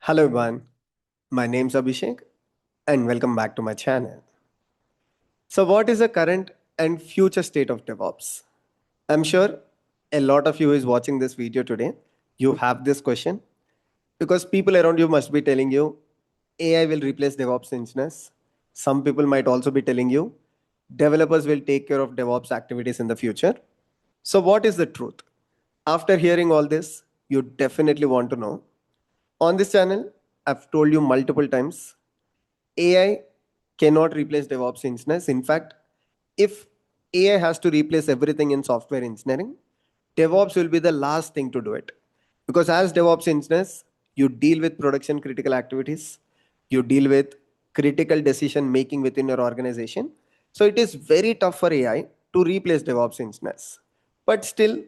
Hello everyone, my name's Abhishek and welcome back to my channel. So what is the current and future state of DevOps? I'm sure a lot of you is watching this video today. You have this question because people around you must be telling you AI will replace DevOps engineers. Some people might also be telling you developers will take care of DevOps activities in the future. So what is the truth? After hearing all this, you definitely want to know. On this channel, I've told you multiple times AI cannot replace DevOps engineers. In fact, if AI has to replace everything in software engineering, DevOps will be the last thing to do it. Because as DevOps engineers, you deal with production critical activities, you deal with critical decision making within your organization. So it is very tough for AI to replace DevOps engineers. But still,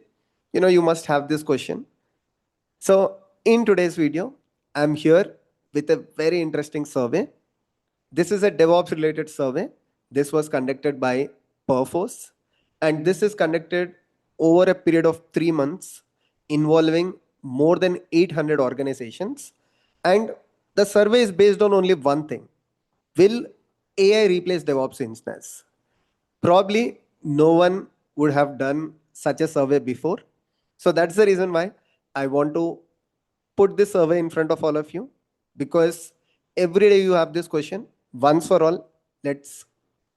you must have this question. So in today's video, I'm here with a very interesting survey. This is a DevOps related survey. This was conducted by Perforce, and this is conducted over a period of 3 months involving more than 800 organizations. And the survey is based on only one thing. Will AI replace DevOps engineers? Probably no one would have done such a survey before. So that's the reason why I want to put this survey in front of all of you, because every day you have this question. Once for all, let's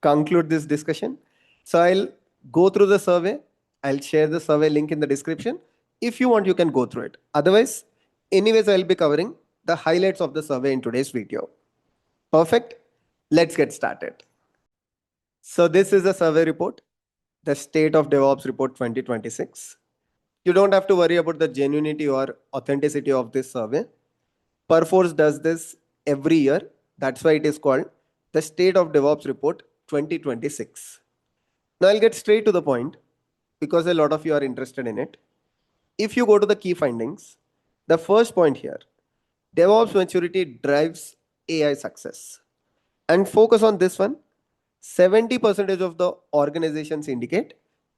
conclude this discussion. So I'll go through the survey. I'll share the survey link in the description. If you want, you can go through it. Otherwise, anyways, I'll be covering the highlights of the survey in today's video. Perfect. Let's get started. So this is a survey report, the State of DevOps Report 2026. You don't have to worry about the genuinity or authenticity of this survey. Perforce does this every year. That's why it is called the State of DevOps Report 2026. Now I'll get straight to the point because a lot of you are interested in it. If you go to the key findings, the first point here, DevOps maturity drives AI success. And focus on this one. 70% of the organizations indicate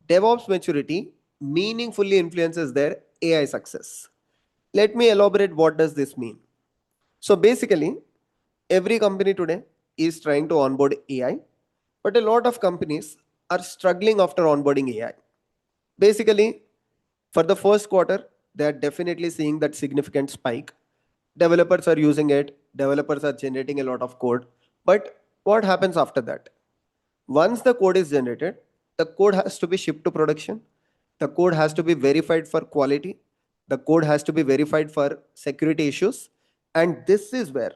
DevOps maturity meaningfully influences their AI success. Let me elaborate what does this mean. So basically, every company today is trying to onboard AI, but a lot of companies are struggling after onboarding AI. Basically, for the first quarter, they are definitely seeing that significant spike. Developers are using it, developers are generating a lot of code. But what happens after that? Once the code is generated, the code has to be shipped to production. The code has to be verified for quality. The code has to be verified for security issues. And this is where,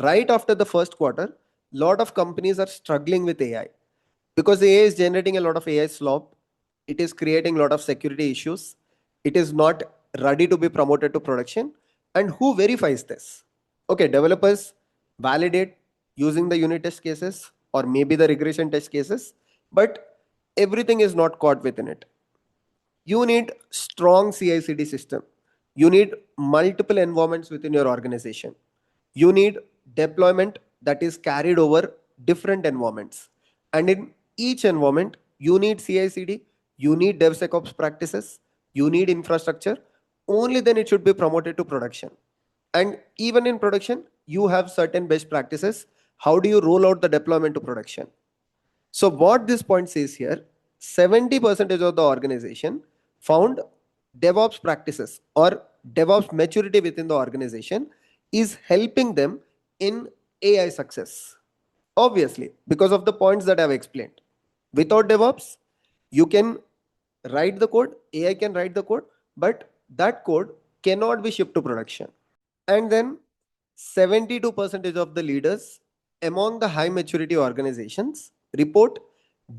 right after the first quarter, a lot of companies are struggling with AI because AI is generating a lot of AI slop. It is creating a lot of security issues. It is not ready to be promoted to production. And who verifies this? Okay, developers validate using the unit test cases or maybe the regression test cases, but everything is not caught within it. You need strong CI/CD system. You need multiple environments within your organization. You need deployment that is carried over different environments. And in each environment, you need CI/CD, you need DevSecOps practices, you need infrastructure. Only then it should be promoted to production. And even in production, you have certain best practices. How do you roll out the deployment to production? So what this point says here, 70% of the organization found DevOps practices or DevOps maturity within the organization is helping them in AI success. Obviously, because of the points that I've explained. Without DevOps, you can write the code, AI can write the code, but that code cannot be shipped to production. And then 72% of the leaders among the high maturity organizations report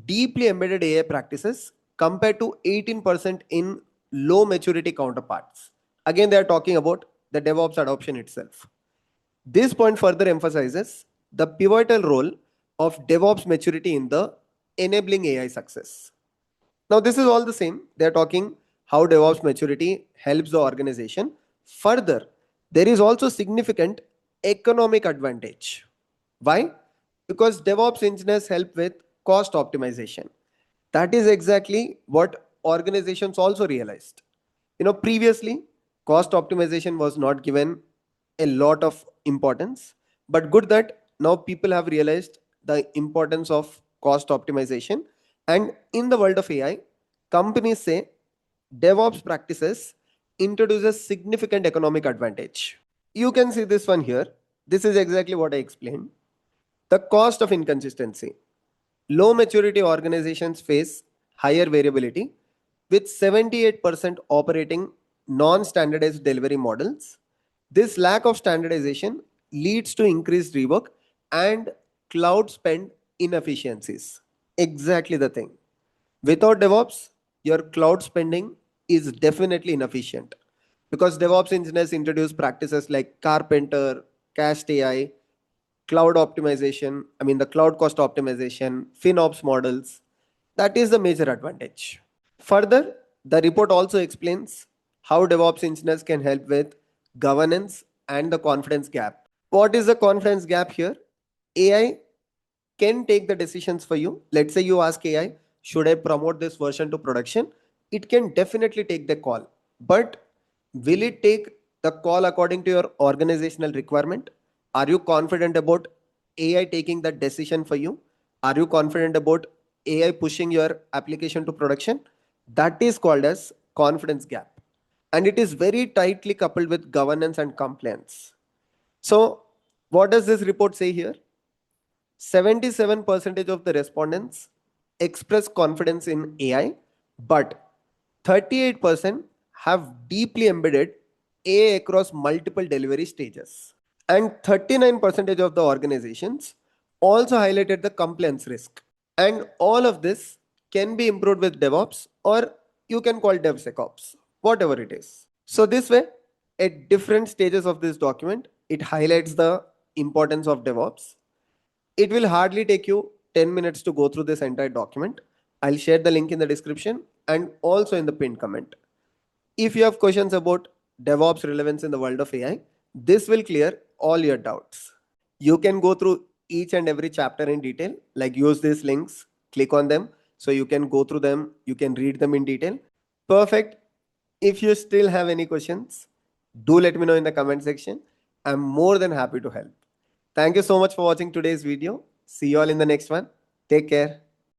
deeply embedded AI practices compared to 18% in low maturity counterparts. Again, they are talking about the DevOps adoption itself. This point further emphasizes the pivotal role of DevOps maturity in the enabling AI success. Now, this is all the same. They're talking how DevOps maturity helps the organization. Further, there is also significant economic advantage. Why? Because DevOps engineers help with cost optimization. That is exactly what organizations also realized. Previously, cost optimization was not given a lot of importance, but good that now people have realized the importance of cost optimization. And in the world of AI, companies say DevOps practices introduces significant economic advantage. You can see this one here. This is exactly what I explained. The cost of inconsistency. Low maturity organizations face higher variability, with 78% operating non standardized delivery models. This lack of standardization leads to increased rework and cloud spend inefficiencies. Exactly the thing. Without DevOps, your cloud spending is definitely inefficient because DevOps engineers introduce practices like Carpenter, Cached AI, cloud optimization, the cloud cost optimization, FinOps models. That is the major advantage. Further, the report also explains how DevOps engineers can help with governance and the confidence gap. What is the confidence gap here? AI can take the decisions for you. Let's say you ask AI, should I promote this version to production? It can definitely take the call. But will it take the call according to your organizational requirement? Are you confident about AI taking that decision for you? Are you confident about AI pushing your application to production? That is called as confidence gap. And it is very tightly coupled with governance and compliance. So, what does this report say here? 77% of the respondents express confidence in AI, but 38% have deeply embedded AI across multiple delivery stages. And 39% of the organizations also highlighted the compliance risk. And all of this can be improved with DevOps, or you can call DevSecOps, whatever it is. So, this way, at different stages of this document, it highlights the importance of DevOps. It will hardly take you 10 minutes to go through this entire document. I'll share the link in the description and also in the pinned comment. If you have questions about DevOps relevance in the world of AI, this will clear all your doubts. You can go through each and every chapter in detail, like use these links, click on them so you can go through them, you can read them in detail. Perfect. If you still have any questions, do let me know in the comment section. I'm more than happy to help. Thank you so much for watching today's video. See you all in the next one. Take care.